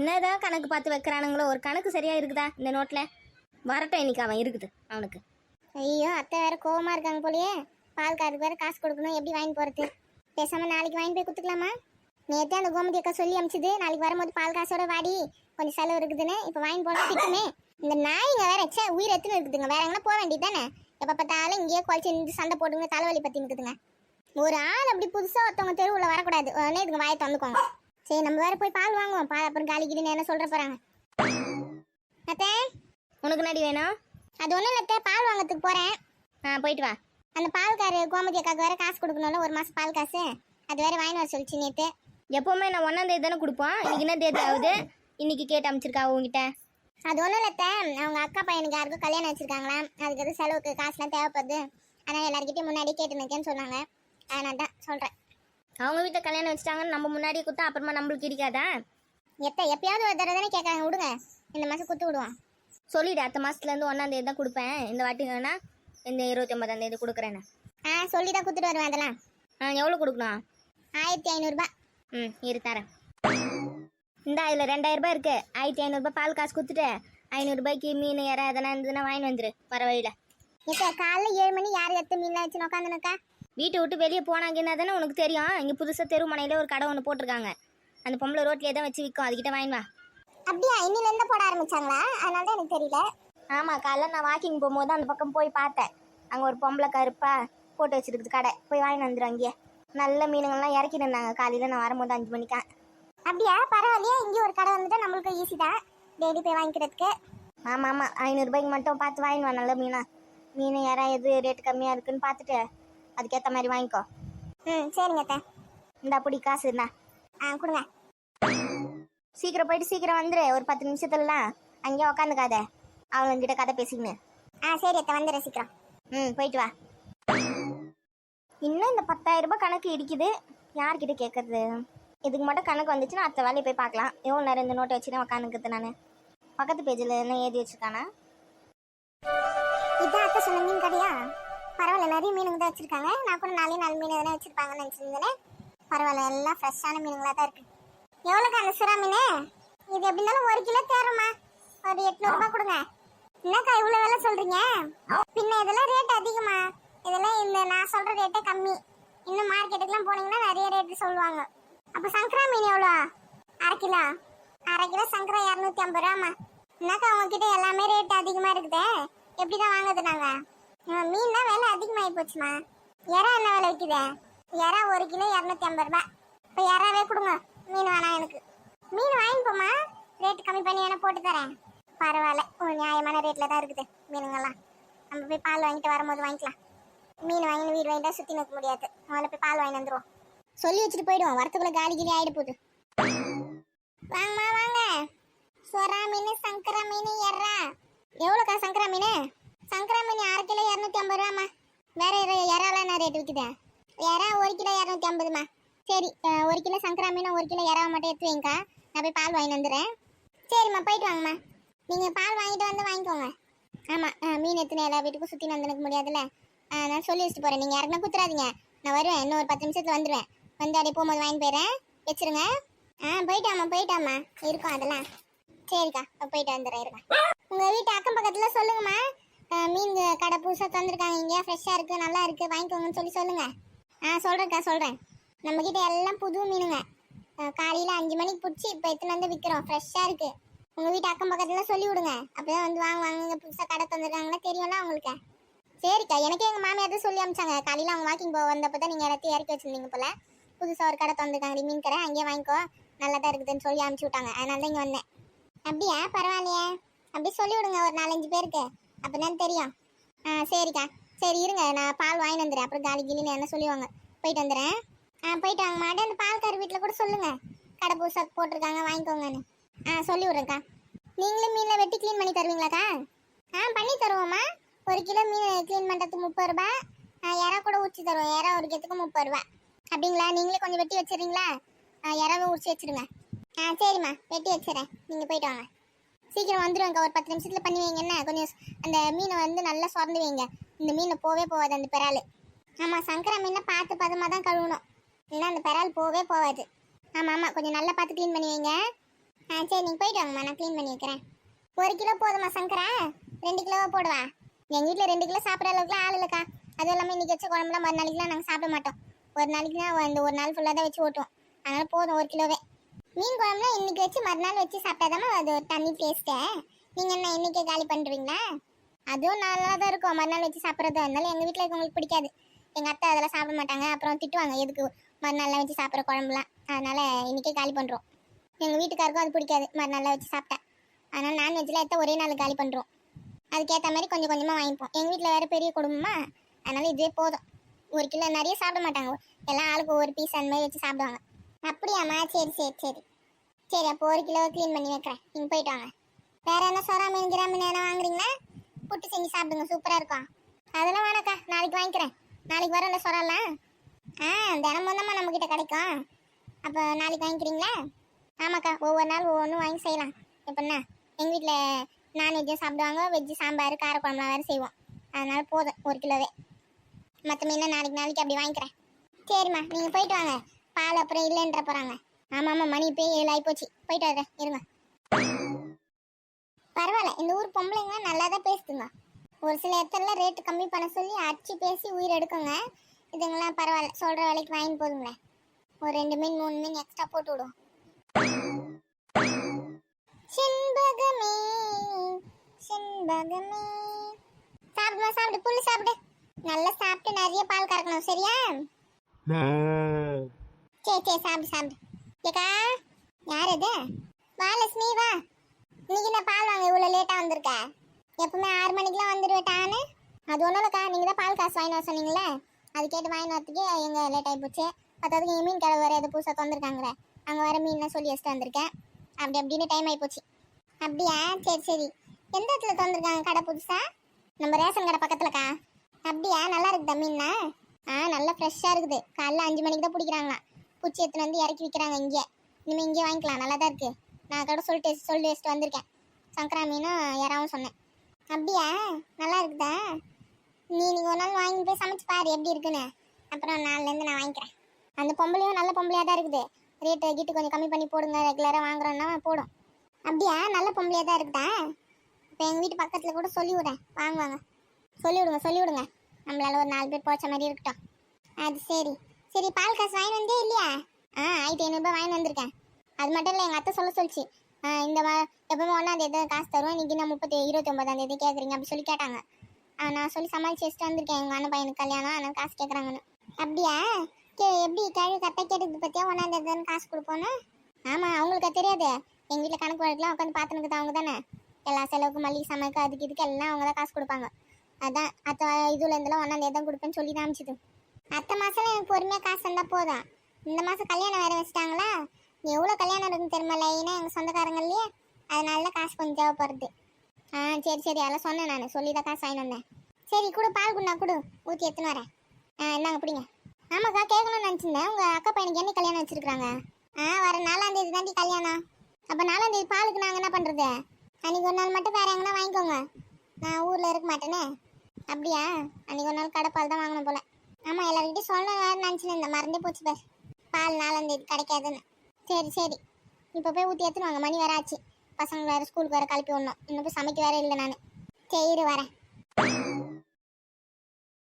என்னதான் கணக்கு பார்த்து வைக்கிறானுங்களோ, ஒரு கணக்கு சரியா இருக்குதா இந்த நோட்டில்? வரட்டும், இன்னைக்கு அவன் இருக்குது அவனுக்கு. ஐயோ, அத்தை வேற கோவமா இருக்காங்க போலயே. பால்காருக்கு வேற காசு கொடுக்கணும், எப்படி வாங்கி போறது? பேசாம நாளைக்கு வாங்கி போய் கொடுத்துக்கலாமா? நேற்றே அந்த கோமதி அக்கா சொல்லி அமிச்சுது, நாளைக்கு வரும்போது பால் காசோட வாடி, கொஞ்சம் செலவு இருக்குதுன்னு. இப்போ வாங்கி போனா திட்டுமே. இந்த நாய்ங்க வேற உயிர் எத்துன்னு இருக்குதுங்க. வேற எங்கன்னா போக வேண்டியது தானே? எப்போ பார்த்தாலும் இங்கேயே குழச்சி இருந்து சண்டை போடுங்க, தலைவலி பற்றி இருக்குதுங்க. ஒரு ஆள் அப்படி புதுசாக ஒருத்தவங்க தெருவில் வரக்கூடாது. உடனே இதுங்க வாயை தந்துக்கோங்க. சரி, நம்ம வேற போய் பால் வாங்குவோம். பால் அப்புறம் காலிக்கிடுன்னு என்ன சொல்ற போறாங்க. அத்தை, உனக்கு நடி வேணும்? அது ஒன்றும் இல்லை அத்தை, பால் வாங்கிறதுக்கு போகிறேன். போயிட்டு வா. அந்த பால்காரு கோமதி அக்காவுக்கு வேற காசு கொடுக்கணும்ல, ஒரு மாதம் பால் காசு. அது வேற வாங்கி வர சொல்லிச்சு நேற்று. எப்போவுமே நான் 1ஆம் தேதி தானே கொடுப்போம். இன்னைக்கு என்ன தேதி ஆகுது? இன்னைக்கு கேட்டு அமைச்சிருக்கா உங்ககிட்ட? அது ஒன்றும் இல்லை அத்தை, அவங்க அக்கா பையனுக்கு யாருக்கும் கல்யாணம் வச்சிருக்காங்களாம். அதுக்கு எதுவும் செலவுக்கு காசுலாம் தேவைப்படுது. அதனால் எல்லாருக்கிட்டையும் முன்னாடியே கேட்டு நிற்கேன்னு சொன்னாங்க. அதனால தான் சொல்கிறேன். அவங்க வீட்டில் கல்யாணம் வச்சுட்டாங்கன்னு நம்ம முன்னாடியே கொடுத்தா அப்புறமா நம்மளுக்கு இருக்காதா? எப்பயாவது ஒரு தடவை தானே கேட்குறாங்க. விடுங்க, இந்த மாதம் கொடுத்து விடுவோம். சொல்லிவிடு, அடுத்த மாதத்துலேருந்து 1ஆம் தேதி தான் கொடுப்பேன். இந்த வாட்டி வேணா இந்த 29ஆம் தேதி கொடுக்குறேன்னு. சொல்லி தான் கொடுத்துட்டு வருவேன். அதெல்லாம் எவ்வளோ கொடுக்கணும்? 1500 இரு தரேன். இந்த இதில் 2000 ரூபாய் இருக்குது. 1500 பால் காசு கொடுத்துட்டு 500 ரூபாய்க்கு மீன் இற அதெல்லாம் இருந்ததுன்னா வாங்கி வந்துரு வர வழியில். இப்போ காலைல 7 மணி யார் எடுத்து மீன்லாம் வச்சு உட்காந்துனுக்கா? வீட்டை விட்டு வெளியே போனாங்கன்னா தானே உனக்கு தெரியும். இங்கே புதுசாக தெருமனையில் ஒரு கடை ஒன்று போட்டிருக்காங்க. அந்த பொம்பளை ரோட்லேயே தான் வச்சு விற்கும். அதுக்கிட்ட வாங்கி வா. அப்படியா? இன்னிலேருந்து போட ஆரம்பிச்சாங்களா? அதனால தான் எனக்கு தெரியல. ஆமாம், காலைல நான் வாக்கிங் போகும்போது அந்த பக்கம் போய் பார்த்தேன். அங்கே ஒரு பொம்பளை கருப்பா போட்டு வச்சுருக்குது கடை. போய் வாங்கி வந்துடும். அங்கேயே நல்ல மீனுங்கள்லாம் இறக்கிட்டு இருந்தாங்க காலையில். நான் வரும்போது 5 மணிக்கா. அப்படியா? பரவாயில்லையே, இங்கே ஒரு கடை வந்துட்டு நம்மளுக்கு ஈஸி தான் டெய்லி போய் வாங்கிக்கிறதுக்கு. ஆமாம் 500 ரூபாய்க்கு மட்டும் பார்த்து வாங்கிடுவா. நல்ல மீன் இற எது ரேட்டு கம்மியாக இருக்குன்னு பார்த்துட்டு அதுக்கேற்ற மாதிரி வாங்கிக்கோ. சரிங்க அத்தை. இந்த அப்படி காசு இருந்தா கொடுங்க. சீக்கிரம் போயிட்டு சீக்கிரம் வந்துடு. ஒரு 10 நிமிஷத்துலலாம் அங்கேயே உக்காந்துக்காத. அவங்ககிட்ட கதை பேசிக்கின்னு. சரி அத்தை, வந்துடுறேன் சீக்கிரம். போயிட்டு வா. இன்னும் இந்த 10,000 ரூபாய் கணக்கு இடிக்குது. யார்கிட்ட கேட்கறது? இதுக்கு மட்டும் கணக்கு வந்துச்சுன்னா அடுத்த வேலையை போய் பார்க்கலாம். எவ்வளோ நேரம் இந்த நோட்டை வச்சுன்னா உக்காந்துக்குது. நான் பக்கத்து பேஜில் என்ன எழுதி வச்சுருக்கானா? இதான் அத்தை சொன்ன மீன் கடையா? பரவாயில்ல, நிறைய மீனுங்க தான் வச்சுருக்காங்க. நான் கூட 4 மீன் எதனா வச்சுருப்பாங்கன்னு நினச்சிருந்தேன். பரவாயில்ல, எல்லாம் ஃப்ரெஷ்ஷான மீனுங்களாக தான் இருக்குது. எவ்வளோக்கா அந்த சுறா மீன்? இது எப்படி இருந்தாலும் 1 கிலோ தேருமா? ஒரு 800 ரூபாய் கொடுங்க. என்னக்கா இவ்வளோ வேலை சொல்கிறீங்க? பின்ன இதெல்லாம் ரேட் அதிகமா? இதெல்லாம் இந்த நான் சொல்கிற ரேட்டே கம்மி. இன்னும் மார்க்கெட்டுக்கெலாம் போனீங்கன்னா நிறைய ரேட்டு சொல்லுவாங்க. அப்போ சங்கரா மீன் எவ்வளோ? 1/2 கிலோ? 1/2 கிலோ சங்கரா 250 ரூபாமா? என்னக்கா உங்ககிட்ட எல்லாமே ரேட் அதிகமாக இருக்குதே, எப்படி தான் வாங்குறது நாங்கள்? மீன் தான் விலை அதிகமாகி போச்சுமா. இறா என்ன விலை விற்குது? இறா 1 கிலோ 250 ரூபாய். இப்போ இறாவே கொடுங்க, மீன் வேணாம் எனக்கு. மீன் வாங்கிப்போமா, ரேட்டு கம்மி பண்ணி வேணா போட்டு தரேன். பரவாயில்ல, ஒரு நியாயமான ரேட்டில் தான் இருக்குது மீனுங்கெல்லாம். நம்ம போய் பால் வாங்கிட்டு வரும்போது வாங்கிக்கலாம். மீன் வாங்கி வீடு வாங்கிட்டா சுற்றி நிற்க முடியாது. முதல்ல போய் பால் வாங்கி வந்துடுவோம். சொல்லி வச்சுட்டு போயிடுவோம். வரத்துக்குள்ள காலி கிளி ஆகிட போகுது. வாங்கம்மா வாங்க. சொரா மீன், சங்கரா மீன், எறா. எவ்வளோக்கா சங்கரா மீன்? சங்கரா மீன் 1/2 கிலோ 250 ரூபாம்மா. வேற இறாலாம் என்ன ரேட்டு விற்குது? இறா 1 கிலோ 250மா. சரி, 1 கிலோ சங்கரா மீன் 1 கிலோ இறாவை மட்டும் எடுத்து வைங்கக்கா. நான் போய் பால் வாங்கி வந்துடுறேன். சரிம்மா, போயிட்டு வாங்கம்மா. நீங்கள் பால் வாங்கிட்டு வந்து வாங்கிக்கோங்க. ஆமாம், மீன் எடுத்துன்னு எல்லா வீட்டுக்கும் சுற்றி வந்துக்க முடியாதுல்ல. நான் சொல்லி வச்சுட்டு போகிறேன். நீங்கள் யாருக்குன்னா குத்துறாதீங்க. நான் வருவேன், இன்னும் ஒரு 10 நிமிஷத்தில் வந்துடுவேன். வந்து அப்படியே போகும்போது வாங்கி போயிடுறேன். வச்சுருங்க. போயிட்டாம்மா இருக்கும் அதெல்லாம். சரிக்கா, போயிட்டு வந்துடுறேன். இருக்கா உங்கள் வீட்டு அக்கம் பக்கத்தில் சொல்லுங்கம்மா. மீன் கடை புதுசாக தந்துருக்காங்க, இங்கே ஃப்ரெஷ்ஷாக இருக்குது, நல்லா இருக்குது, வாங்கிக்கோங்கன்னு சொல்லி சொல்லுங்கள். சொல்கிறேன்க்கா, சொல்கிறேன். நம்மக்கிட்ட எல்லாம் புது மீனுங்க. காலையில் 5 மணிக்கு பிடிச்சி இப்போ எத்தனை வந்து விற்கிறோம். ஃப்ரெஷ்ஷாக இருக்குது. உங்கள் வீட்டு அக்கம் பக்கத்தில் சொல்லி விடுங்க. அப்போ தான் வந்து வாங்குவாங்க. புதுசாக கடை தந்துருக்காங்கன்னா தெரியும்ல உங்களுக்கு. சரிக்கா, எனக்கே எங்கள் மாமியார் தான் சொல்லி அமிச்சாங்க. காலையில் அவங்க வாக்கிங் போக வந்தப்போ தான் நீங்கள் எல்லாத்தையும் இறக்கி வச்சுருந்தீங்க போல். புதுசாக ஒரு கடை தந்துருக்காங்க மீன் கடை, அங்கேயே வாங்கிக்கோ, நல்லா தான் இருக்குதுன்னு சொல்லி அனுப்பிச்சி விட்டாங்க. அதனால தான் இங்கே வந்தேன். அப்படியா? பரவாயில்லையே. அப்படி சொல்லி விடுங்க ஒரு 4-5 பேருக்கு, அப்போ தான் தெரியும். சரிக்கா, சரி இருங்க, நான் பால் வாங்கி வந்துடுறேன். அப்புறம் காலி கிளின்னு என்ன சொல்லுவாங்க. போயிட்டு வந்துடுறேன். போயிட்டு வாங்க மாட்டேன். அந்த பால்கார் வீட்டில் கூட சொல்லுங்கள், கடை புதுசாக போட்டிருக்காங்க, வாங்கிக்கோங்கன்னு. சொல்லி விட்றேங்க்கா. நீங்களே மீனில் வெட்டி க்ளீன் பண்ணி தருவீங்களாக்கா? பண்ணி தருவோம்மா. 1 கிலோ மீன் க்ளீன் பண்ணுறதுக்கு 30 ரூபா. இறா கூட ஊற்றி தருவோம். இறா ஒரு கிலோத்துக்கு 30 ரூபா. அப்படிங்களா? நீங்களே கொஞ்சம் வெட்டி வச்சிடுறீங்களா? இறாவை உரிச்சு வச்சுருங்க. சரிம்மா, வெட்டி வச்சுறேன். நீங்கள் போயிட்டு வாங்க. சீக்கிரம் வந்துடுவாங்க. ஒரு 10 நிமிஷத்தில் பண்ணி வைங்க. என்ன கொஞ்சம் அந்த மீனை வந்து நல்லா சுரந்து வைங்க. இந்த மீனை போவே போகாது அந்த பெறால். ஆமாம், சங்கரா மீனை பார்த்து பதமாக தான் கழுவணும், இல்லைன்னா அந்த பெறால் போவே போகாது. ஆமாம் கொஞ்சம் நல்லா பார்த்து க்ளீன் பண்ணி வைங்க. சரி நீங்கள் போயிட்டு வாங்கம்மா, நான் க்ளீன் பண்ணி வைக்கிறேன். 1 கிலோ போதுமா சங்கரா? 2 கிலோவா போடுவா? எங்கள் வீட்டில் 2 கிலோ சாப்பிட்ற அளவுக்குலாம் ஆள் இல்லைக்கா. அதுவும் இல்லாமல் இன்றைக்கி வச்ச குழம்புலாம் மறுநாளைக்குலாம் நாங்கள் சாப்பிட மாட்டோம். ஒரு நாளைக்குனா இந்த ஒரு நாள் ஃபுல்லாக தான் வச்சு ஓட்டுவோம். அதனால் போதும் 1 கிலோவே. மீன் குழம்புலாம் இன்றைக்கி வச்சு மறுநாள் வச்சு சாப்பிட்டாதாம்மா அது ஒரு தண்ணி டேஸ்ட்டே. நீங்கள் என்ன இன்றைக்கே காலி பண்ணுறீங்களா? அதுவும் நல்லா தான் இருக்கும் மறுநாள் வச்சு சாப்பிட்றது. அதனால எங்கள் வீட்டில் இருக்கவங்களுக்கு பிடிக்காது. எங்கள் அத்தை அதெல்லாம் சாப்பிட மாட்டாங்க. அப்புறம் திட்டுவாங்க, எதுக்கு மறுநாள்லாம் வச்சு சாப்பிட்ற குழம்புலாம். அதனால் இன்றைக்கே காலி பண்ணுறோம். எங்கள் வீட்டுக்காருக்கும் அது பிடிக்காது மறுநாள்லாம் வச்சு சாப்பிட்டேன். அதனால் நான்வெஜ்லாம் எடுத்தால் ஒரே நாள் காலி பண்ணுறோம். அதுக்கேற்ற மாதிரி கொஞ்சம் கொஞ்சமாக வாங்கிப்போம். எங்கள் வீட்டில் வேறு பெரிய குடும்பமா, அதனால் இதுவே போதும். 1 கிலோ நிறைய சாப்பிட மாட்டாங்க. எல்லாம் ஆளுக்கு ஒரு பீஸ் அந்த மாதிரி வச்சு சாப்பிடுவாங்க. அப்படியாம்மா? சரி சரி சரி சரி. அப்போ 1 கிலோ க்ளீன் பண்ணி வைக்கிறேன். நீங்கள் போயிட்டு வாங்க. வேறு என்ன சொரா மீன் கிரா மீன் எதனா வாங்குறீங்களா? புட்டு செஞ்சு சாப்பிடுங்க, சூப்பராக இருக்கும். அதெல்லாம் வேணாக்கா, நாளைக்கு வாங்கிக்கிறேன். நாளைக்கு வரல சொரலாம். தினமும் தான்மா நம்மக்கிட்ட கிடைக்கும். அப்போ நாளைக்கு வாங்கிக்கிறீங்களா? ஆமாக்கா, ஒவ்வொரு நாள் ஒவ்வொன்றும் வாங்கி செய்யலாம். எப்படின்னா எங்கள் வீட்டில் நான்வெஜ்ஜும் சாப்பிடுவாங்க, வெஜ்ஜு சாம்பார் காரக்குழம்புலாம் வேறு செய்வோம். அதனால் போதும் 1 கிலோவே. மற்ற மீனை நாளைக்கு அப்படி வாங்கிக்கிறேன். சரிம்மா, நீங்கள் போயிட்டு வாங்க. பால் அப்புறம் இல்லைன்ற போகிறாங்க. ஆமாம், மணி இப்போ 7 ஆகிப்போச்சு. போயிட்டு வரேன், இருங்க. பரவாயில்ல, இந்த ஊர் பொம்பளைங்களாம் நல்லா தான் பேசுதுங்க. ஒரு சில இடத்துல ரேட்டு கம்மி பண்ண சொல்லி அடிச்சு பேசி உயிர் எடுக்குங்க. இதுங்களாம் பரவாயில்ல, சொல்கிற வேலைக்கு வாங்கி போதுங்களே. ஒரு 2 மீன் 3 மீன் எக்ஸ்ட்ரா போட்டு விடும். செண்பகமே செண்பகமே, சாப்பிடுமா, சாப்பிடு, புல்லு சாப்பிடு. நல்லா சாப்பிட்டு நிறைய பால் கறக்கணும், சரியா? சரி சரி, சாப்பிடு சாப்பிடு. ஏக்கா, யார் இது? வா லட்சுமி, வா. இன்னைக்கு நான் பால் வாங்க இவ்வளோ லேட்டாக வந்திருக்க. எப்பவுமே 6 மணிக்கெலாம் வந்துடுவேட்டான்னு. அது ஒன்றும் இல்லைக்கா, நீங்கள் தான் பால் காசு வாங்கிட்டு வர சொன்னீங்களே, அது கேட்டு வாங்கிட்டு வரத்துக்கு எங்கள் லேட் ஆகி போச்சு. பத்தாவதுக்கு எங்கள் மீன் கடை வேறு எதை புதுசாக திறந்துருக்காங்களே, அங்கே வர மீன்லாம் சொல்லி வச்சுட்டு வந்திருக்கேன். அப்படின்னு டைம் ஆகி போச்சு. அப்படியா? சரி சரி. எந்த இடத்துல திறந்துருக்காங்க கடை புதுசா? நம்ம ரேஷன் கடை பக்கத்துலக்கா. அப்படியா? நல்லா இருக்குதா மீன்னா? நல்லா ஃப்ரெஷ்ஷாக இருக்குது. காலைல 5 மணிக்கு தான் பிடிக்கிறாங்களாம். பூச்சி எடுத்துன்னு வந்து இறக்கி விற்கிறாங்க இங்கே. இனிமேல் இங்கே வாங்கிக்கலாம், நல்லா தான் இருக்குது. நான் கூட சொல்லி வச்சுட்டு வந்திருக்கேன். சங்கரா மீனும் யாராவும் சொன்னேன். அப்படியா? நல்லா இருக்குதா? நீங்கள் ஒரு நாள் வாங்கி போய் சமைச்சு பாரு எப்படி இருக்குன்னு. அப்புறம் நாளிலேருந்து நான் வாங்கிக்கிறேன். அந்த பொம்பளையும் நல்ல பொம்பளையாக தான் இருக்குது. ரேட்டு கிட்டு கொஞ்சம் கம்மி பண்ணி போடுங்க, ரெகுலராக வாங்குறோன்னா போடும். அப்படியா? நல்ல பொம்பளையாக தான் இருக்குதா? இப்போ எங்கள் வீட்டு பக்கத்தில் கூட சொல்லி விடுறேன், வாங்குவாங்க. சொல்லி விடுங்க. நம்மளால ஒரு 4 பேர் போச்ச மாதிரி இருக்கட்டும். அது சரி சரி. பால் காசு வாங்கி வந்தே இல்லையா? 1500 வாங்கி வந்திருக்கேன். அது மட்டும் இல்லை, எங்கள் அத்தை சொல்லிச்சு, இந்த எப்பவுமே 1ஆம் தேதி காசு தருவோம், இன்னைக்கு நான் 29ஆம் தேதி கேட்குறீங்க அப்படி சொல்லி கேட்டாங்க. நான் சொல்லி சமாளிச்சு வச்சுட்டு வந்திருக்கேன். எங்கள் அண்ணன் பையனுக்கு கல்யாணம், ஆனால் காசு கேட்குறாங்கன்னு. அப்படியா? எப்படி கேள்வி கரெக்டாக கேட்டது பற்றியா 1ஆம் தேதி தானே காசு கொடுப்போன்னு? ஆமாம், அவங்களுக்கு தெரியாது. எங்கள் வீட்டில் கணக்கு வழக்கெலாம் உட்காந்து பார்த்துனுக்குது அவங்க தானே. எல்லா செலவுக்கும் மல்லிகை சமைக்க அதுக்கு இதுக்கு எல்லாம் அவங்க தான் காசு கொடுப்பாங்க. அதான் அத்தை இதுலேருந்துலாம் 1ஆம் தேதி தான் கொடுப்பேன்னு சொல்லி தான் அமிச்சிது. அத்தை மாதம்லாம் எனக்கு பொறுமையாக காசு தந்தால் போதும். இந்த மாதம் கல்யாணம் வேறு வச்சுட்டாங்களா? எவ்வளோ கல்யாணம் இருக்குன்னு தெரியுமா? ஏன்னா எங்கள் சொந்தக்காரங்கள்லையே, அதனால காசு கொஞ்சம் தேவைப்படுது. சரி அதெல்லாம் சொன்னேன், நான் சொல்லி தான் காசு வாங்கி வந்தேன். சரி கொடு, பால் குண்ணா கொடு, ஊற்றி எடுத்துன்னு வரேன். இந்தாங்க பிடிங்க. ஆமாக்கா, கேட்கணும்னு நினச்சிருந்தேன். உங்கள் அக்கா பையனுக்கு என்ன கல்யாணம் வச்சுருக்குறாங்க? வர 4ஆம் தேதி தாண்டி கல்யாணம். அப்போ 4ஆம் தேதி பாலுக்கு நாங்கள் என்ன பண்ணுறது? அன்றைக்கி ஒரு நாள் மட்டும் வேறு எங்கன்னா வாங்கிக்கோங்க, நான் ஊரில் இருக்க மாட்டேனே. அப்படியா? அன்றைக்கி ஒரு நாள் கடை பால் தான் வாங்கணும் போல். ஆமாம், எல்லாருக்கிட்டையும் சொல்லணும் வேறு நினச்சின்னு இந்த மறந்தே போச்சு பார், பால் 4ஆம் தேதி கிடைக்காதுன்னு. சரி இப்போ போய் ஊற்றி எடுத்துன்னு வாங்க, மணி வேறு ஆச்சு. பசங்க வேறு ஸ்கூலுக்கு வேறு கிளப்பி விடணும். இன்னும் போய் சமைக்க வேறு இல்லை நான். சரி வரேன்.